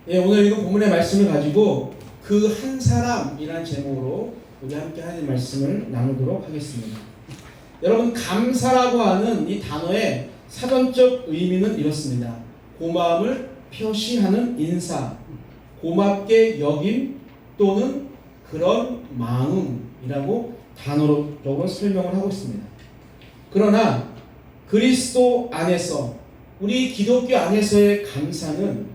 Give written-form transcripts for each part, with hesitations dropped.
예, 오늘 읽은 본문의 말씀을 가지고 그 한 사람이라는 제목으로 우리 함께 하는 말씀을 나누도록 하겠습니다. 여러분, 감사라고 하는 이 단어의 사전적 의미는 이렇습니다. 고마움을 표시하는 인사, 고맙게 여김 또는 그런 마음이라고 단어적으로 설명을 하고 있습니다. 그러나 그리스도 안에서, 우리 기독교 안에서의 감사는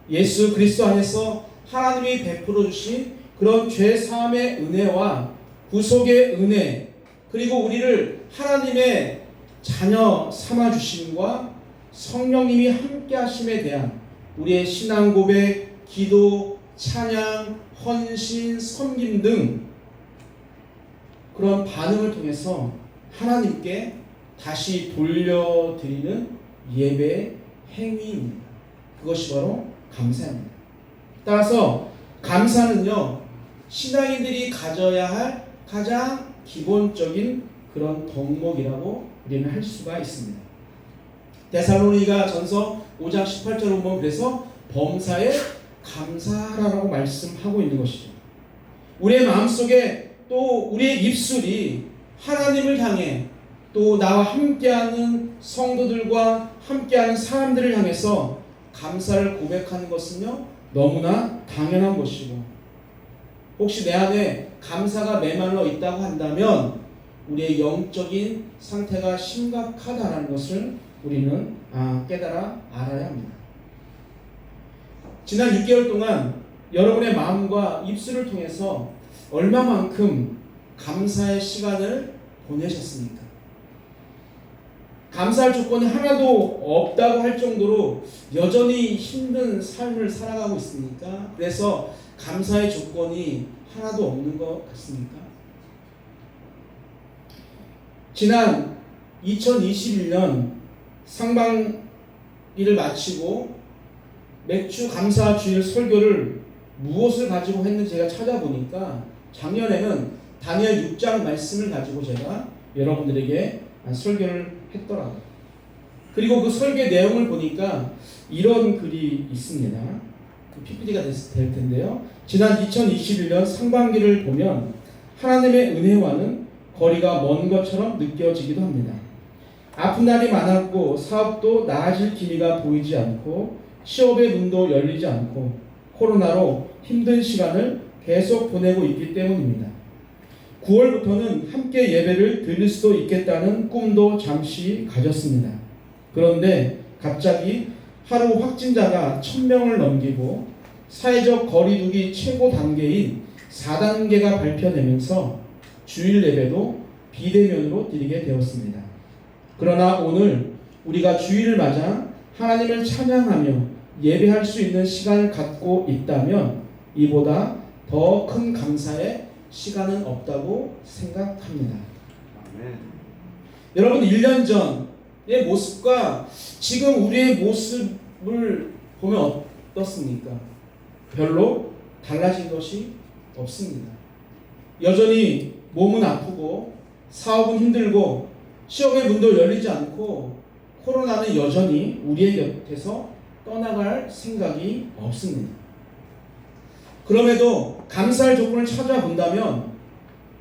예수 그리스도 안에서 하나님이 베풀어 주신 그런 죄 사함의 은혜와 구속의 은혜, 그리고 우리를 하나님의 자녀 삼아 주심과 성령님이 함께 하심에 대한 우리의 신앙 고백, 기도, 찬양, 헌신, 섬김 등 그런 반응을 통해서 하나님께 다시 돌려드리는 예배의 행위입니다. 그것이 바로 감사입니다. 따라서 감사는요, 신앙인들이 가져야 할 가장 기본적인 그런 덕목이라고 우리는 할 수가 있습니다. 데살로니가 전서 5장 18절을 보면 그래서 범사에 감사하라고 말씀하고 있는 것이죠. 우리의 마음속에 또 우리의 입술이 하나님을 향해 또 나와 함께하는 성도들과 함께하는 사람들을 향해서 감사를 고백하는 것은요, 너무나 당연한 것이고, 혹시 내 안에 감사가 메말라 있다고 한다면 우리의 영적인 상태가 심각하다는 것을 우리는 깨달아 알아야 합니다. 지난 6개월 동안 여러분의 마음과 입술을 통해서 얼마만큼 감사의 시간을 보내셨습니까? 감사할 조건이 하나도 없다고 할 정도로 여전히 힘든 삶을 살아가고 있습니까? 그래서 감사의 조건이 하나도 없는 것 같습니까? 지난 2021년 상반기를 마치고 맥주 감사 주일 설교를 무엇을 가지고 했는지 제가 찾아보니까 작년에는 다니엘 6장 말씀을 가지고 제가 여러분들에게 설교를 했더라고요. 그리고 그 설교의 내용을 보니까 이런 글이 있습니다. PPT가 될 텐데요. 지난 2021년 상반기를 보면 하나님의 은혜와는 거리가 먼 것처럼 느껴지기도 합니다. 아픈 날이 많았고 사업도 나아질 기미가 보이지 않고 취업의 문도 열리지 않고 코로나로 힘든 시간을 계속 보내고 있기 때문입니다. 9월부터는 함께 예배를 드릴 수도 있겠다는 꿈도 잠시 가졌습니다. 그런데 갑자기 하루 확진자가 1000명을 넘기고 사회적 거리두기 최고 단계인 4단계가 발표되면서 주일 예배도 비대면으로 드리게 되었습니다. 그러나 오늘 우리가 주일을 맞아 하나님을 찬양하며 예배할 수 있는 시간을 갖고 있다면 이보다 더 큰 감사의 시간은 없다고 생각합니다. 아멘. 여러분, 1년 전의 모습과 지금 우리의 모습을 보면 어떻습니까? 별로 달라진 것이 없습니다. 여전히 몸은 아프고 사업은 힘들고 취업의 문도 열리지 않고 코로나는 여전히 우리의 곁에서 떠나갈 생각이 없습니다. 그럼에도 감사할 조건을 찾아본다면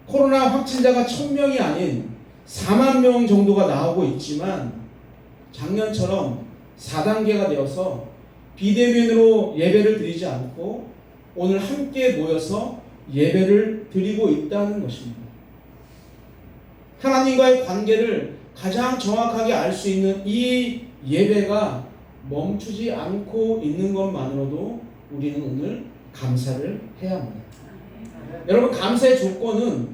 코로나 확진자가 1000명이 아닌 4만 명 정도가 나오고 있지만 작년처럼 4단계가 되어서 비대면으로 예배를 드리지 않고 오늘 함께 모여서 예배를 드리고 있다는 것입니다. 하나님과의 관계를 가장 정확하게 알 수 있는 이 예배가 멈추지 않고 있는 것만으로도 우리는 오늘 감사를 해야 합니다. 여러분, 감사의 조건은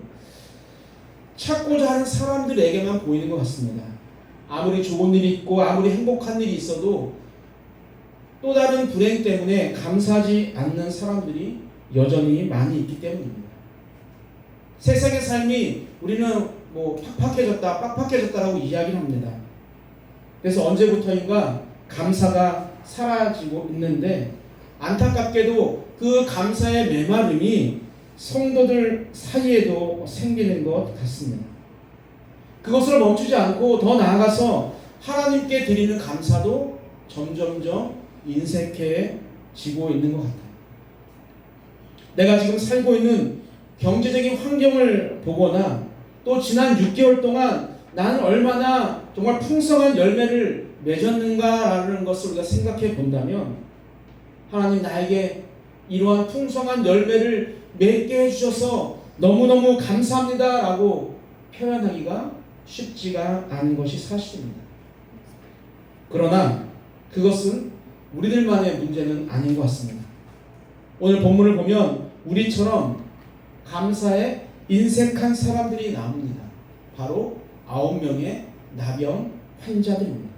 찾고자 하는 사람들에게만 보이는 것 같습니다. 아무리 좋은 일이 있고 아무리 행복한 일이 있어도 또 다른 불행 때문에 감사하지 않는 사람들이 여전히 많이 있기 때문입니다. 세상의 삶이 우리는 팍팍해졌다라고 이야기를 합니다. 그래서 언제부터인가 감사가 사라지고 있는데 안타깝게도 그 감사의 메마름이 성도들 사이에도 생기는 것 같습니다. 그것을 멈추지 않고 더 나아가서 하나님께 드리는 감사도 점점점 인색해 지고 있는 것 같아요. 내가 지금 살고 있는 경제적인 환경을 보거나 또 지난 6개월 동안 나는 얼마나 정말 풍성한 열매를 맺었는가라는 것을 우리가 생각해 본다면 하나님 나에게 이러한 풍성한 열매를 맺게 해주셔서 너무너무 감사합니다라고 표현하기가 쉽지가 않은 것이 사실입니다. 그러나 그것은 우리들만의 문제는 아닌 것 같습니다. 오늘 본문을 보면 우리처럼 감사에 인색한 사람들이 나옵니다. 바로 9명의 나병 환자들입니다.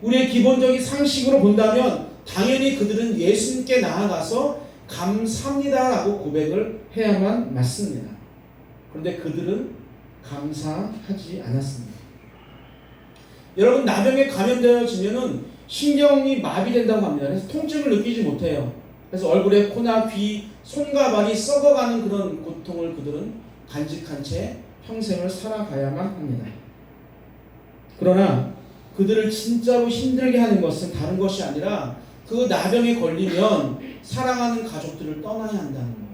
우리의 기본적인 상식으로 본다면 당연히 그들은 예수님께 나아가서 감사합니다라고 고백을 해야만 맞습니다. 그런데 그들은 감사하지 않았습니다. 여러분, 나병에 감염되어지면은 신경이 마비된다고 합니다. 그래서 통증을 느끼지 못해요. 그래서 얼굴에 코나 귀, 손과 발이 썩어가는 그런 고통을 그들은 간직한 채 평생을 살아가야만 합니다. 그러나 그들을 진짜로 힘들게 하는 것은 다른 것이 아니라 그 나병에 걸리면 사랑하는 가족들을 떠나야 한다는 거예요.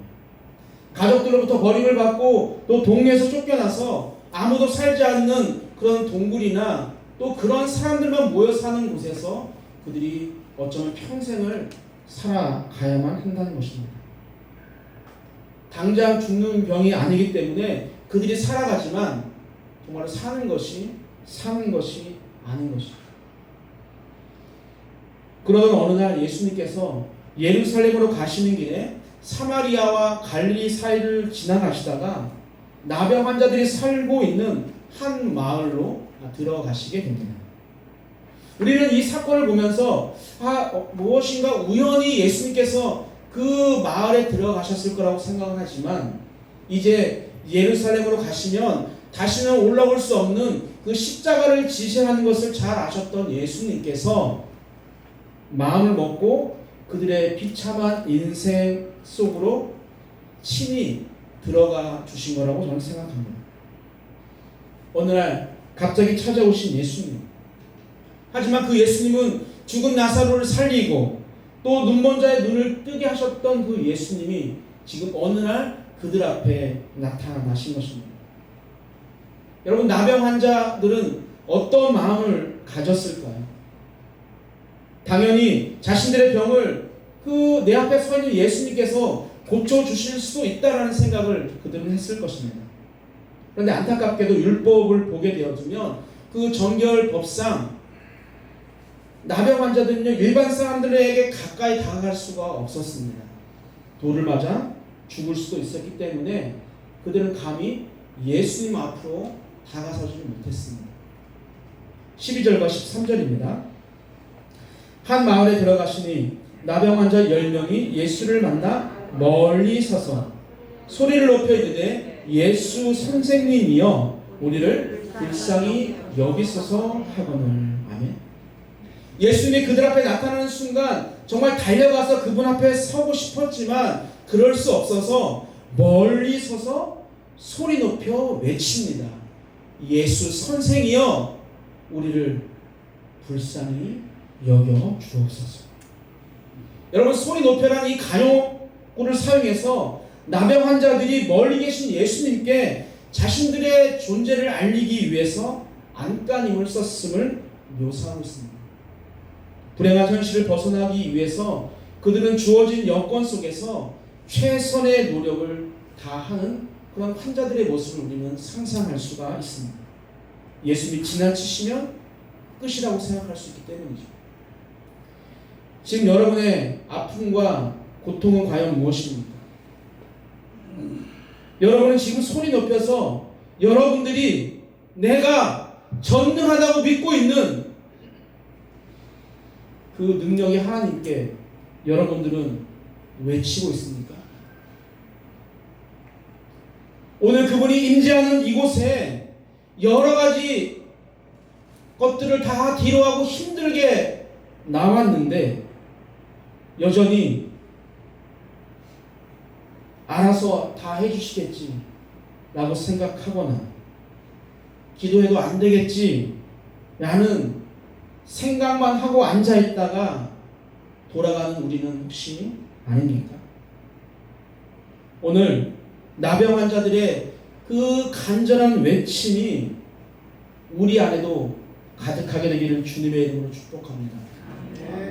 가족들로부터 버림을 받고 또 동네에서 쫓겨나서 아무도 살지 않는 그런 동굴이나 또 그런 사람들만 모여 사는 곳에서 그들이 어쩌면 평생을 살아가야만 한다는 것입니다. 당장 죽는 병이 아니기 때문에 그들이 살아가지만 정말 사는 것이 아닌 것입니다. 그러던 어느 날 예수님께서 예루살렘으로 가시는 길에 사마리아와 갈릴리 사이를 지나가시다가 나병 환자들이 살고 있는 한 마을로 들어가시게 됩니다. 우리는 이 사건을 보면서 무엇인가 우연히 예수님께서 그 마을에 들어가셨을 거라고 생각을 하지만 이제 예루살렘으로 가시면 다시는 올라올 수 없는 그 십자가를 지시하는 것을 잘 아셨던 예수님께서 마음을 먹고 그들의 비참한 인생 속으로 친히 들어가 주신 거라고 저는 생각합니다. 어느 날 갑자기 찾아오신 예수님. 하지만 그 예수님은 죽은 나사로를 살리고 또 눈먼 자의 눈을 뜨게 하셨던 그 예수님이 지금 어느 날 그들 앞에 나타나신 것입니다. 여러분, 나병 환자들은 어떤 마음을 가졌을까요? 당연히 자신들의 병을 그 내 앞에 서 있는 예수님께서 고쳐주실 수 있다라는 생각을 그들은 했을 것입니다. 그런데 안타깝게도 율법을 보게 되어지면 그 정결법상 나병 환자들은요, 일반 사람들에게 가까이 다가갈 수가 없었습니다. 돌을 맞아 죽을 수도 있었기 때문에 그들은 감히 예수님 앞으로 다가서지 못했습니다. 12절과 13절입니다. 한 마을에 들어가시니 나병 환자 10명이 예수를 만나 멀리 서서 소리를 높여 이르되 예수 선생님이여 우리를 불쌍히 여기소서 하거늘. 아멘. 예수님이 그들 앞에 나타나는 순간 정말 달려가서 그분 앞에 서고 싶었지만 그럴 수 없어서 멀리 서서 소리 높여 외칩니다. 예수 선생이여 우리를 불쌍히 여겨 주옵소서. 여러분, 소리 높여라는 이 간호구를 사용해서 나병 환자들이 멀리 계신 예수님께 자신들의 존재를 알리기 위해서 안간힘을 썼음을 묘사하고 있습니다. 불행한 현실을 벗어나기 위해서 그들은 주어진 여건 속에서 최선의 노력을 다하는 그런 환자들의 모습을 우리는 상상할 수가 있습니다. 예수님이 지나치시면 끝이라고 생각할 수 있기 때문이죠. 지금 여러분의 아픔과 고통은 과연 무엇입니까? 여러분은 지금 소리 높여서 여러분들이 내가 전능하다고 믿고 있는 그 능력이 하나님께 여러분들은 외치고 있습니까? 오늘 그분이 임재하는 이곳에 여러 가지 것들을 다 뒤로하고 힘들게 나왔는데 여전히 알아서 다 해주시겠지 라고 생각하거나 기도해도 안 되겠지 라는 생각만 하고 앉아있다가 돌아가는 우리는 혹시 아닙니까? 오늘 나병 환자들의 그 간절한 외침이 우리 안에도 가득하게 되기를 주님의 이름으로 축복합니다.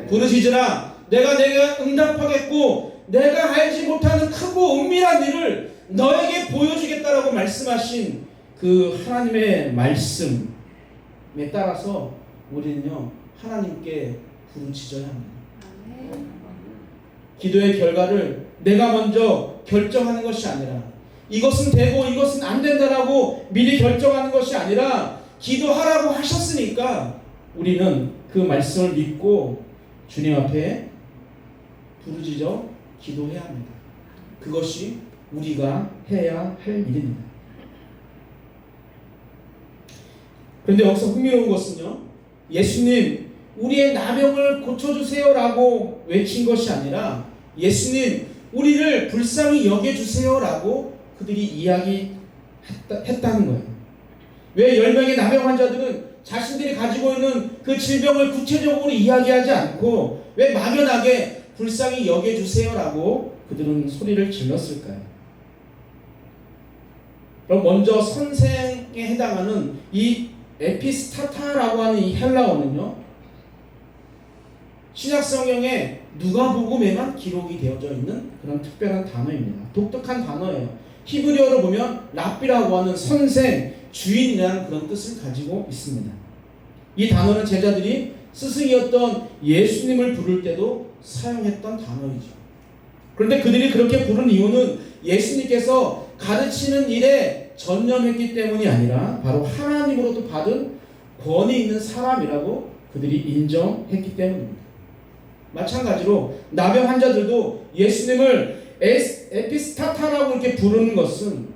부르짖으라 내가 응답하겠고 내가 알지 못하는 크고 은밀한 일을 너에게 보여주겠다라고 말씀하신 그 하나님의 말씀에 따라서 우리는요 하나님께 부르짖어야 합니다. 기도의 결과를 내가 먼저 결정하는 것이 아니라 이것은 되고 이것은 안 된다라고 미리 결정하는 것이 아니라 기도하라고 하셨으니까 우리는 그 말씀을 믿고 주님 앞에 부르짖어 기도해야 합니다. 그것이 우리가 해야 할 일입니다. 그런데 여기서 흥미로운 것은요, 예수님 우리의 나병을 고쳐주세요라고 외친 것이 아니라 예수님 우리를 불쌍히 여겨주세요라고 그들이 이야기했다는 거예요. 왜 10명의 나병 환자들은 자신들이 가지고 있는 그 질병을 구체적으로 이야기하지 않고 왜 막연하게 불쌍히 여겨주세요라고 그들은 소리를 질렀을까요? 그럼 먼저 선생에 해당하는 이 에피스타타라고 하는 이 헬라어는요, 신약 성경에 누가복음에만 기록이 되어져 있는 그런 특별한 단어입니다. 독특한 단어예요. 히브리어로 보면 랍비라고 하는 선생, 주인이라는 그런 뜻을 가지고 있습니다. 이 단어는 제자들이 스승이었던 예수님을 부를 때도 사용했던 단어이죠. 그런데 그들이 그렇게 부른 이유는 예수님께서 가르치는 일에 전념했기 때문이 아니라 바로 하나님으로부터 받은 권위 있는 사람이라고 그들이 인정했기 때문입니다. 마찬가지로 나병 환자들도 예수님을 에피스타타라고 이렇게 부르는 것은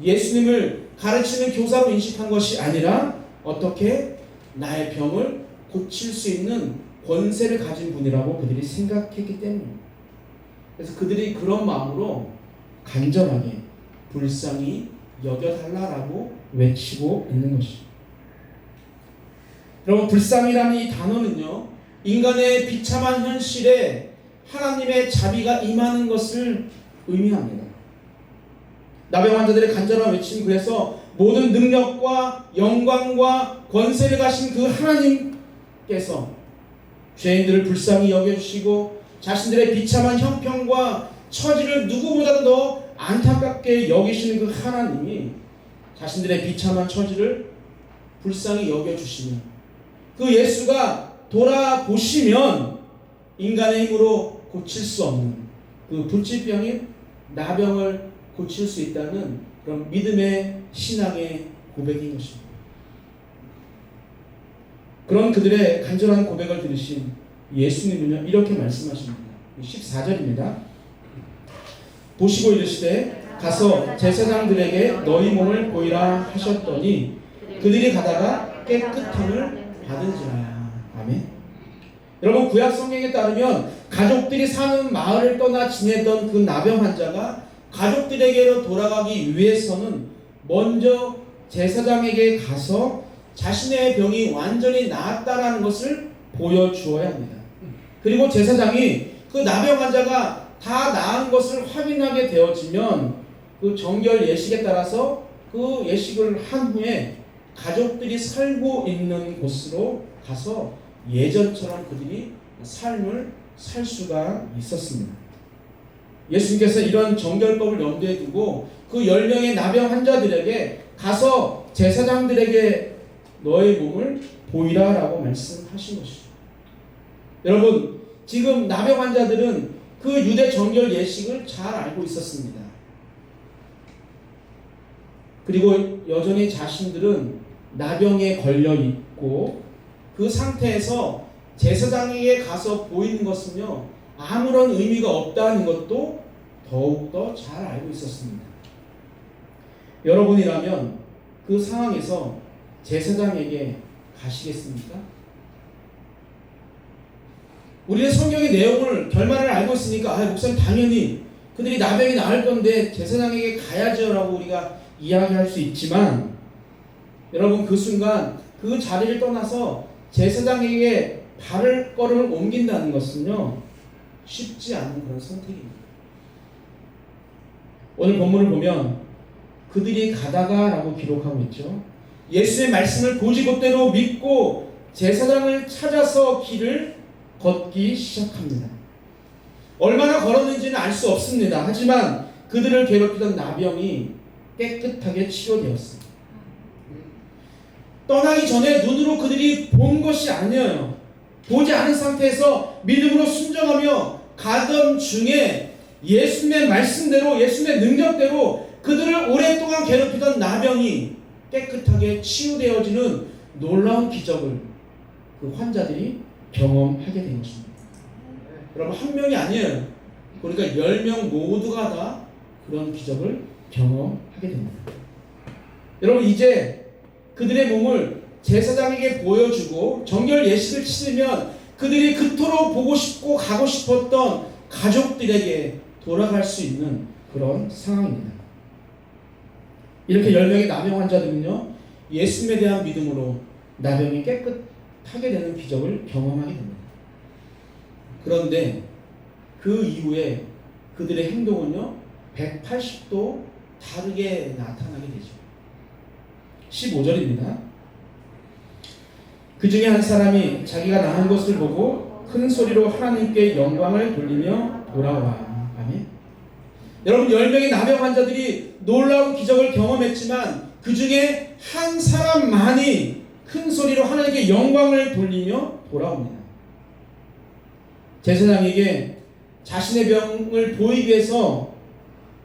예수님을 가르치는 교사로 인식한 것이 아니라 어떻게 나의 병을 고칠 수 있는 권세를 가진 분이라고 그들이 생각했기 때문입니다. 그래서 그들이 그런 마음으로 간절하게 불쌍히 여겨달라라고 외치고 있는 것이죠. 여러분, 불쌍이라는 이 단어는요, 인간의 비참한 현실에 하나님의 자비가 임하는 것을 의미합니다. 나병 환자들의 간절한 외침, 그래서 모든 능력과 영광과 권세를 가신 그 하나님께서 죄인들을 불쌍히 여겨주시고 자신들의 비참한 형편과 처지를 누구보다도 더 안타깝게 여기시는 그 하나님이 자신들의 비참한 처지를 불쌍히 여겨주시면 그 예수가 돌아보시면 인간의 힘으로 고칠 수 없는 그 불치병인 나병을 고칠 수 있다는 그런 믿음의 신앙의 고백인 것입니다. 그런 그들의 간절한 고백을 들으신 예수님은요 이렇게 말씀하십니다. 14절입니다. 보시고 이르시되 가서 제사장들에게 너희 몸을 보이라 하셨더니 그들이 가다가 깨끗함을 받은지라. 아멘. 여러분, 구약 성경에 따르면 가족들이 사는 마을을 떠나 지내던 그 나병 환자가 가족들에게로 돌아가기 위해서는 먼저 제사장에게 가서 자신의 병이 완전히 나았다라는 것을 보여주어야 합니다. 그리고 제사장이 그 나병 환자가 다 나은 것을 확인하게 되어지면 그 정결 예식에 따라서 그 예식을 한 후에 가족들이 살고 있는 곳으로 가서 예전처럼 그들이 삶을 살 수가 있었습니다. 예수님께서 이런 정결법을 염두에 두고 그 10명의 나병 환자들에게 가서 제사장들에게 너의 몸을 보이라 라고 말씀하신 것이죠. 여러분, 지금 나병 환자들은 그 유대 정결 예식을 잘 알고 있었습니다. 그리고 여전히 자신들은 나병에 걸려 있고 그 상태에서 제사장에게 가서 보이는 것은요 아무런 의미가 없다는 것도 더욱더 잘 알고 있었습니다. 여러분이라면 그 상황에서 제사장에게 가시겠습니까? 우리는 성경의 내용을 결말을 알고 있으니까 목사님 당연히 그들이 나병이 나을 건데 제사장에게 가야죠 라고 우리가 이야기할 수 있지만 여러분, 그 순간 그 자리를 떠나서 제사장에게 발걸음을 옮긴다는 것은요 쉽지 않은 그런 선택입니다. 오늘 본문을 보면 그들이 가다가라고 기록하고 있죠. 예수의 말씀을 고지곳대로 믿고 제사장을 찾아서 길을 걷기 시작합니다. 얼마나 걸었는지는 알 수 없습니다. 하지만 그들을 괴롭히던 나병이 깨끗하게 치료되었습니다. 떠나기 전에 눈으로 그들이 본 것이 아니에요. 보지 않은 상태에서 믿음으로 순종하며 가던 중에 예수님의 말씀대로, 예수님의 능력대로 그들을 오랫동안 괴롭히던 나병이 깨끗하게 치유되어지는 놀라운 기적을 그 환자들이 경험하게 된 것입니다. 여러분, 한 명이 아니에요. 그러니까 10명 모두가 다 그런 기적을 경험하게 됩니다. 여러분, 이제 그들의 몸을 제사장에게 보여주고 정결 예식을 치르면 그들이 그토록 보고 싶고 가고 싶었던 가족들에게 돌아갈 수 있는 그런 상황입니다. 이렇게 10명의 나병 환자들은요, 예수님에 대한 믿음으로 나병이 깨끗하게 되는 기적을 경험하게 됩니다. 그런데 그 이후에 그들의 행동은요, 180도 다르게 나타나게 되죠. 15절입니다. 그 중에 한 사람이 자기가 나은 것을 보고 큰 소리로 하나님께 영광을 돌리며 돌아와. 아멘. 여러분, 10명의 나병 환자들이 놀라운 기적을 경험했지만 그 중에 한 사람만이 큰 소리로 하나님께 영광을 돌리며 돌아옵니다. 제사장에게 자신의 병을 보이기 위해서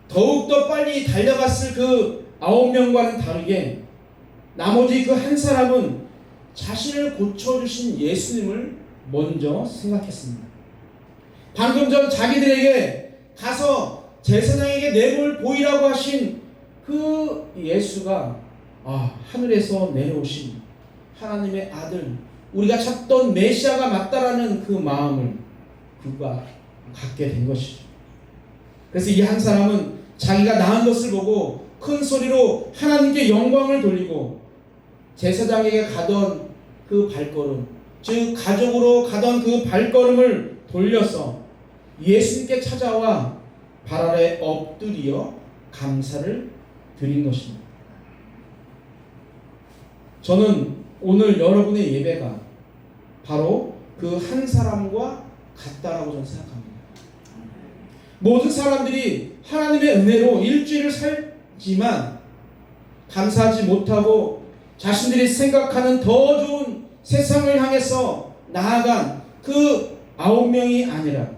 더욱더 빨리 달려갔을 그 9명과는 다르게 나머지 그 한 사람은 자신을 고쳐주신 예수님을 먼저 생각했습니다. 방금 전 자기들에게 가서 제사장에게 내 몸을 보이라고 하신 그 예수가 하늘에서 내려오신 하나님의 아들, 우리가 찾던 메시아가 맞다라는 그 마음을 그가 갖게 된 것이죠. 그래서 이 한 사람은 자기가 나은 것을 보고 큰 소리로 하나님께 영광을 돌리고 제사장에게 가던 그 발걸음, 즉 가족으로 가던 그 발걸음을 돌려서 예수님께 찾아와 발 아래 엎드려 감사를 드린 것입니다. 저는 오늘 여러분의 예배가 바로 그 한 사람과 같다라고 저는 생각합니다. 모든 사람들이 하나님의 은혜로 일주일을 살지만 감사하지 못하고 자신들이 생각하는 더 좋은 세상을 향해서 나아간 그 9명이 아니라,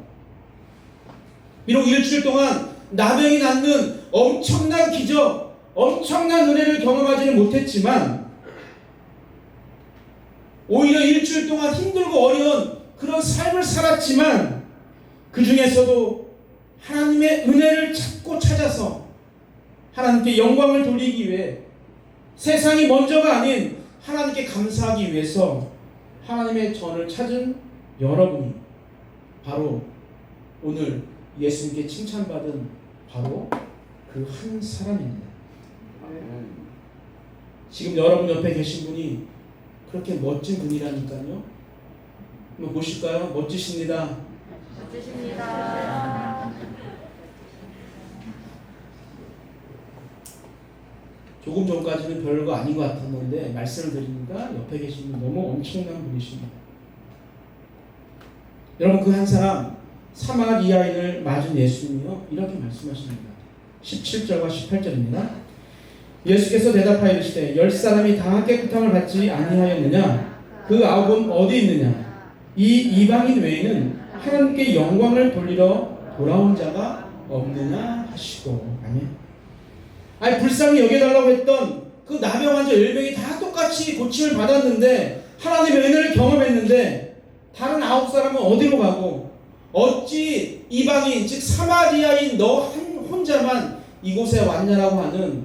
비록 일주일 동안 나병이 낫는 엄청난 기적, 엄청난 은혜를 경험하지는 못했지만 오히려 일주일 동안 힘들고 어려운 그런 삶을 살았지만 그 중에서도 하나님의 은혜를 찾아서 하나님께 영광을 돌리기 위해 세상이 먼저가 아닌 하나님께 감사하기 위해서 하나님의 전을 찾은 여러분이 바로 오늘 예수님께 칭찬받은 바로 그 한 사람입니다. 지금 여러분 옆에 계신 분이 그렇게 멋진 분이라니까요. 한번 보실까요? 멋지십니다. 멋지십니다. 조금 전까지는 별거 아닌 것 같았는데 말씀을 드리니까 옆에 계신 분 너무 엄청난 분이십니다. 여러분, 그 한 사람 사마리아인을 맞은 예수님이요 이렇게 말씀하십니다. 17절과 18절입니다. 예수께서 대답하여 이르시되 10사람이 다 깨끗함을 받지 아니하였느냐? 그 9은 어디 있느냐? 이 이방인 외에는 하나님께 영광을 돌리러 돌아온 자가 없느냐 하시고. 아멘. 아니, 불쌍히 여겨달라고 했던 그 나병 환자 10명이 다 똑같이 고침을 받았는데 하나님의 은혜를 경험했는데 다른 9사람은 어디로 가고 어찌 이방인 즉 사마리아인 너 혼자만 이곳에 왔냐라고 하는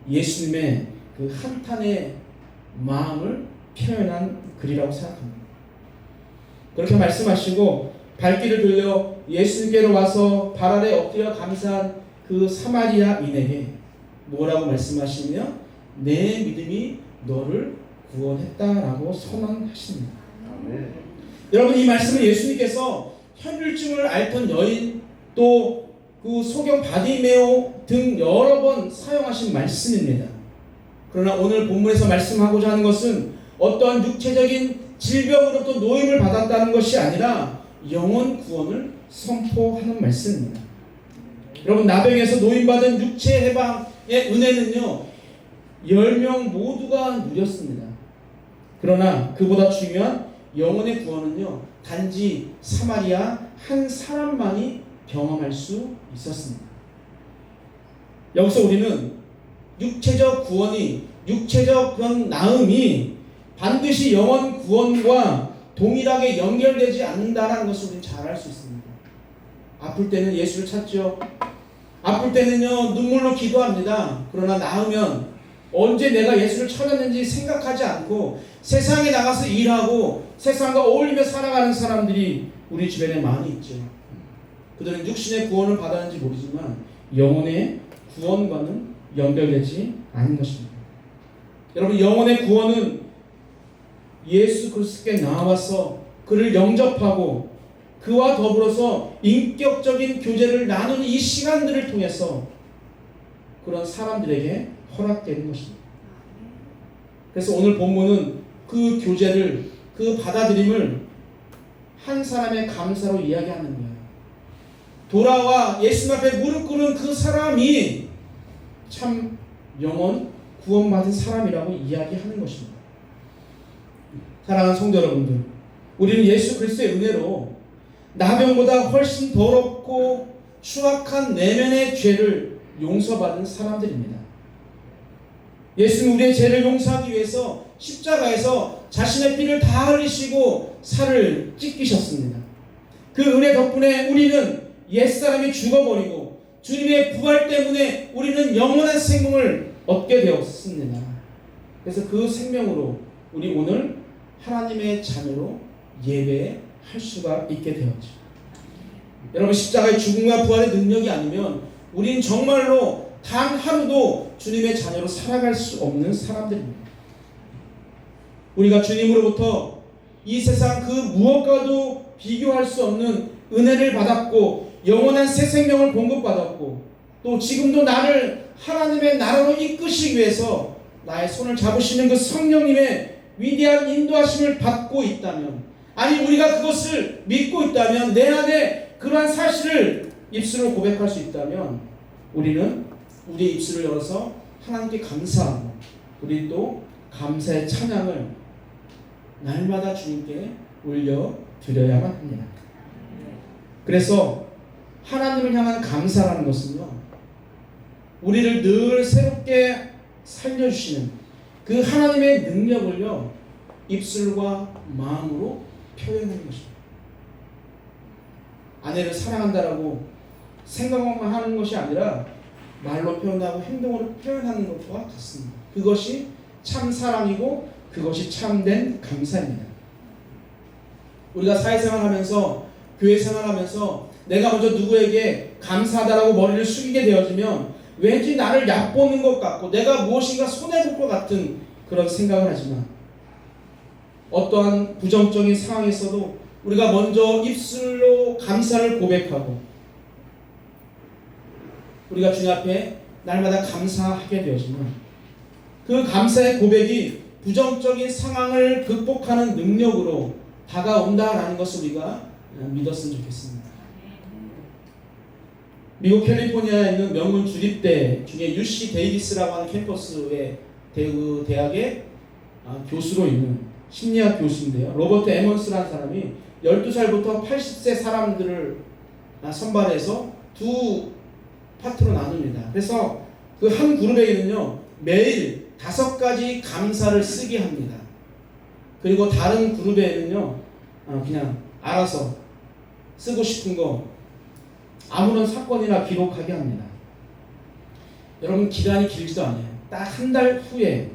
예수님의 그 한탄의 마음을 표현한 글이라고 생각합니다. 그렇게 말씀하시고 발길을 돌려 예수님께로 와서 발 아래 엎드려 감사한 그 사마리아인에게 뭐라고 말씀하시며 내 믿음이 너를 구원했다라고 선언하십니다. 여러분, 이 말씀은 예수님께서 혈류증을 앓던 여인, 또 그 소경 바디메오 등 여러 번 사용하신 말씀입니다. 그러나 오늘 본문에서 말씀하고자 하는 것은 어떠한 육체적인 질병으로부터 노임을 받았다는 것이 아니라 영혼 구원을 선포하는 말씀입니다. 여러분, 나병에서 노임받은 육체 해방의 은혜는요 10명 모두가 누렸습니다. 그러나 그보다 중요한 영혼의 구원은요 단지 사마리아 한 사람만이 경험할 수 있었습니다. 여기서 우리는 육체적 구원이, 육체적 그런 나음이 반드시 영혼 구원과 동일하게 연결되지 않는다는 것을 우리는 잘 알 수 있습니다. 아플 때는 예수를 찾죠. 아플 때는요 눈물로 기도합니다. 그러나 나으면 언제 내가 예수를 찾았는지 생각하지 않고 세상에 나가서 일하고 세상과 어울리며 살아가는 사람들이 우리 주변에 많이 있죠. 그들은 육신의 구원을 받았는지 모르지만 영혼의 구원과는 연결되지 않은 것입니다. 여러분, 영혼의 구원은 예수 그리스도께 나와서 그를 영접하고 그와 더불어서 인격적인 교제를 나누는 이 시간들을 통해서 그런 사람들에게 허락되는 것입니다. 그래서 오늘 본문은 그 교제를, 그 받아들임을 한 사람의 감사로 이야기하는 거예요. 돌아와 예수님 앞에 무릎 꿇은 그 사람이 참 영혼 구원받은 사람이라고 이야기하는 것입니다. 사랑하는 성도 여러분들, 우리는 예수 그리스도의 은혜로 나병보다 훨씬 더럽고 추악한 내면의 죄를 용서받은 사람들입니다. 예수는 우리의 죄를 용서하기 위해서 십자가에서 자신의 피를 다 흘리시고 살을 찢기셨습니다. 그 은혜 덕분에 우리는 옛사람이 죽어버리고 주님의 부활 때문에 우리는 영원한 생명을 얻게 되었습니다. 그래서 그 생명으로 우리 오늘 하나님의 자녀로 예배할 수가 있게 되었죠. 여러분, 십자가의 죽음과 부활의 능력이 아니면 우린 정말로 단 하루도 주님의 자녀로 살아갈 수 없는 사람들입니다. 우리가 주님으로부터 이 세상 그 무엇과도 비교할 수 없는 은혜를 받았고 영원한 새 생명을 공급받았고 또 지금도 나를 하나님의 나라로 이끄시기 위해서 나의 손을 잡으시는 그 성령님의 위대한 인도하심을 받고 있다면, 아니 우리가 그것을 믿고 있다면, 내 안에 그러한 사실을 입술로 고백할 수 있다면 우리는 우리의 입술을 열어서 하나님께 감사하고 우리 또 감사의 찬양을 날마다 주님께 올려드려야만 합니다. 그래서 하나님을 향한 감사라는 것은요 우리를 늘 새롭게 살려주시는 그 하나님의 능력을요 입술과 마음으로 표현하는 것입니다. 아내를 사랑한다라고 생각만 하는 것이 아니라 말로 표현하고 행동으로 표현하는 것과 같습니다. 그것이 참 사랑이고 그것이 참된 감사입니다. 우리가 사회생활하면서 교회 생활하면서 내가 먼저 누구에게 감사하다라고 머리를 숙이게 되어지면 왠지 나를 얕보는 것 같고 내가 무엇인가 손해볼 것 같은 그런 생각을 하지만 어떠한 부정적인 상황에서도 우리가 먼저 입술로 감사를 고백하고 우리가 주님 앞에 날마다 감사하게 되어지면 그 감사의 고백이 부정적인 상황을 극복하는 능력으로 다가온다라는 것을 우리가 믿었으면 좋겠습니다. 미국 캘리포니아에 있는 명문 주립대 중에 UC 데이비스라고 하는 캠퍼스의 대학의 교수로 있는 심리학 교수인데요. 로버트 에먼스라는 사람이 12살부터 80세 사람들을 선발해서 두 파트로 나눕니다. 그래서 그 한 그룹에게는요 매일 5가지 감사를 쓰게 합니다. 그리고 다른 그룹에는요 그냥 알아서 쓰고 싶은 거 아무런 사건이나 기록하게 합니다. 여러분, 기간이 길지도 않아요. 딱 한 달 후에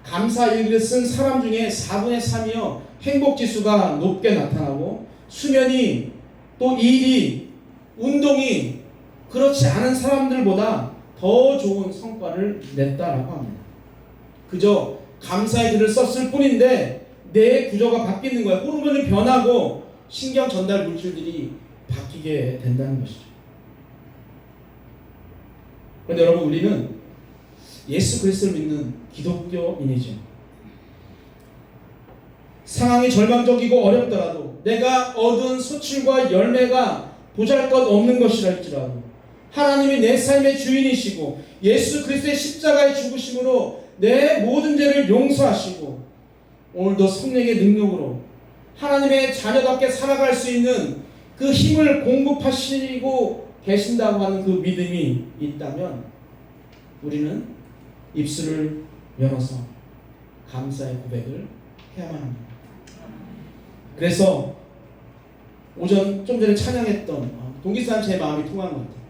감사 일기를 쓴 사람 중에 4분의 3이요 행복지수가 높게 나타나고 수면이 또 일이 운동이 그렇지 않은 사람들보다 더 좋은 성과를 냈다라고 합니다. 그저 감사의 글을 썼을 뿐인데 내 구조가 바뀌는 거예요. 호르몬이 변하고 신경 전달 물질들이 바뀌게 된다는 것이죠. 그런데 여러분, 우리는 예수 그리스도를 믿는 기독교인이죠. 상황이 절망적이고 어렵더라도 내가 얻은 소출과 열매가 보잘것없는 것이라 할지라도 하나님이 내 삶의 주인이시고 예수 그리스도의 십자가의 죽으심으로 내 모든 죄를 용서하시고 오늘도 성령의 능력으로 하나님의 자녀답게 살아갈 수 있는 그 힘을 공급하시고 계신다고 하는 그 믿음이 있다면 우리는 입술을 열어서 감사의 고백을 해야만 합니다. 그래서 좀 전에 찬양했던 동기산 제 마음이 통한 것 같아요.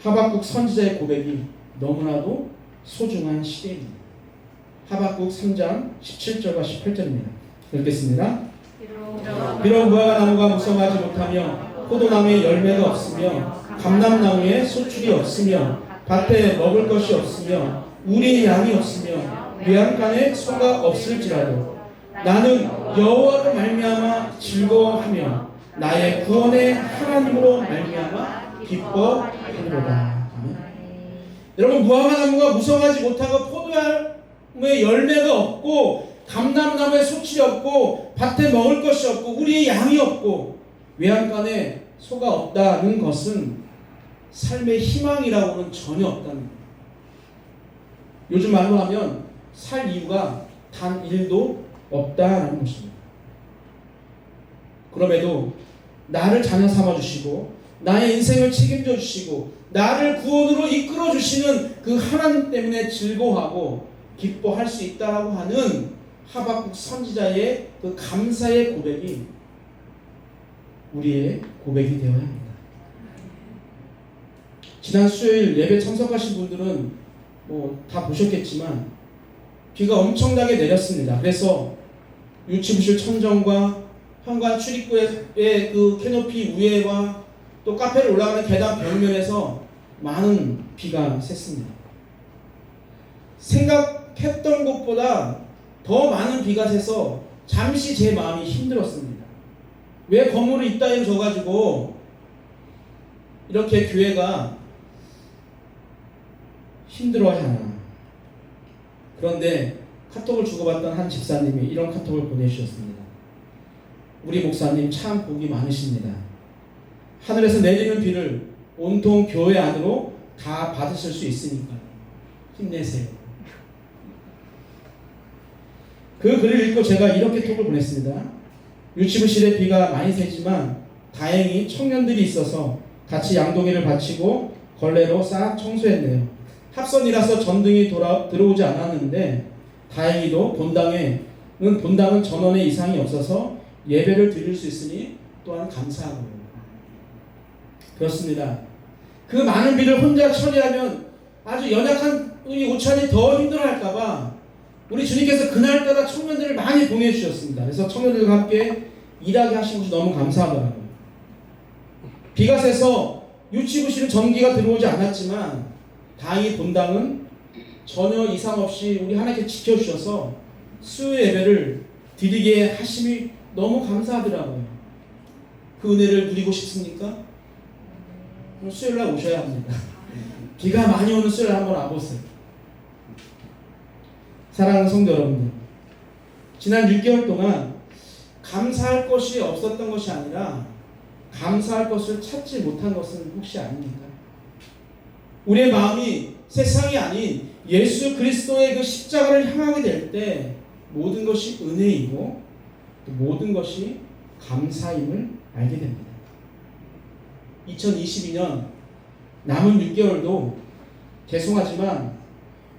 하박국 선지자의 고백이 너무나도 소중한 시대입니다. 하박국 3장 17절과 18절입니다. 읽겠습니다. 비록 무화과 나무가 무성하지 못하며 포도나무에 열매가 없으며 감람나무에 소출이 없으며 밭에 먹을 것이 없으며 우리의 양이 없으며 외양간에 소가 없을지라도 나는 여호와로 말미암아 즐거워하며 나의 구원의 하나님으로 말미암아 기뻐하리로다. 여러분, 무화과 나무가 무성하지 못하고 포도나무에 열매가 없고 감람나무에 소출이 없고 밭에 먹을 것이 없고 우리의 양이 없고 외양간에 소가 없다는 것은 삶의 희망이라고는 전혀 없다는 거예요. 요즘 말로 하면 살 이유가 단 1도 없다라는 것입니다. 그럼에도 나를 자녀 삼아주시고 나의 인생을 책임져 주시고 나를 구원으로 이끌어 주시는 그 하나님 때문에 즐거워하고 기뻐할 수 있다라고 하는 하박국 선지자의 그 감사의 고백이 우리의 고백이 되어야 합니다. 지난 수요일 예배 참석하신 분들은 다 보셨겠지만 비가 엄청나게 내렸습니다. 그래서 유치부실 천정과 현관 출입구의 그 캐노피 위에와 또 카페를 올라가는 계단 벽면에서 많은 비가 샜습니다. 생각했던 것보다 더 많은 비가 새서 잠시 제 마음이 힘들었습니다. 왜 건물을 이따위로 져가지고 이렇게 교회가 힘들어야 하나. 그런데 카톡을 주고받던 한 집사님이 이런 카톡을 보내주셨습니다. 우리 목사님 참 복이 많으십니다. 하늘에서 내리는 비를 온통 교회 안으로 다 받으실 수 있으니까 힘내세요. 그 글을 읽고 제가 이렇게 톡을 보냈습니다. 유치부실에 비가 많이 새지만 다행히 청년들이 있어서 같이 양동이를 받치고 걸레로 싹 청소했네요. 합선이라서 전등이 들어오지 않았는데 다행히도 본당은 전원에 이상이 없어서 예배를 드릴 수 있으니 또한 감사하고요. 그렇습니다. 그 많은 비를 혼자 처리하면 아주 연약한 우리 오찬이 더 힘들어할까봐 우리 주님께서 그날따라 청년들을 많이 보내주셨습니다. 그래서 청년들과 함께 일하게 하신 것이 너무 감사하더라고요. 비가 새서 유치부실은 전기가 들어오지 않았지만 다행히 본당은 전혀 이상 없이 우리 하나님께 지켜주셔서 수요 예배를 드리게 하심이 너무 감사하더라고요. 그 은혜를 누리고 싶습니까? 그럼 수요일날 오셔야 합니다. 비가 많이 오는 수요일 한번 와보세요. 사랑하는 성도 여러분들, 지난 6개월 동안 감사할 것이 없었던 것이 아니라 감사할 것을 찾지 못한 것은 혹시 아닙니까? 우리의 마음이 세상이 아닌 예수 그리스도의 그 십자가를 향하게 될 때 모든 것이 은혜이고 또 모든 것이 감사임을 알게 됩니다. 2022년 남은 6개월도 죄송하지만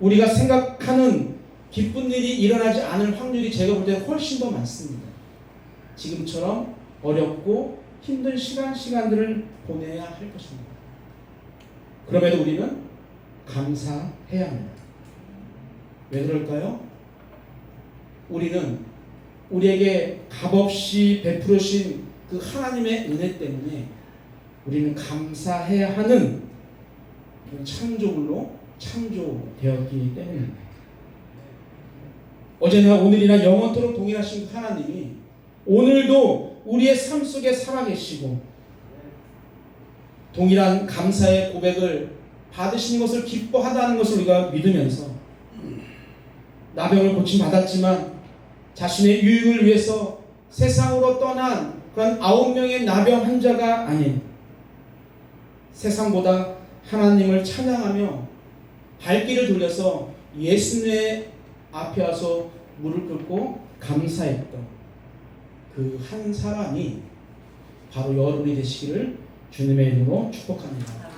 우리가 생각하는 기쁜 일이 일어나지 않을 확률이 제가 볼 때 훨씬 더 많습니다. 지금처럼 어렵고 힘든 시간들을 보내야 할 것입니다. 그럼에도 우리는 감사해야 합니다. 왜 그럴까요? 우리는 우리에게 값없이 베푸르신 그 하나님의 은혜 때문에 우리는 감사해야 하는 창조물로 창조되었기 때문입니다. 어제나 오늘이나 영원토록 동일하신 하나님이 오늘도 우리의 삶 속에 살아계시고 동일한 감사의 고백을 받으시는 것을 기뻐하다는 것을 우리가 믿으면서 나병을 고침받았지만 자신의 유익을 위해서 세상으로 떠난 그런 9명의 나병 환자가 아닌 세상보다 하나님을 찬양하며 발길을 돌려서 예수님의 앞에 와서 무릎 꿇고 감사했던 그 한 사람이 바로 여러분이 되시기를 주님의 이름으로 축복합니다.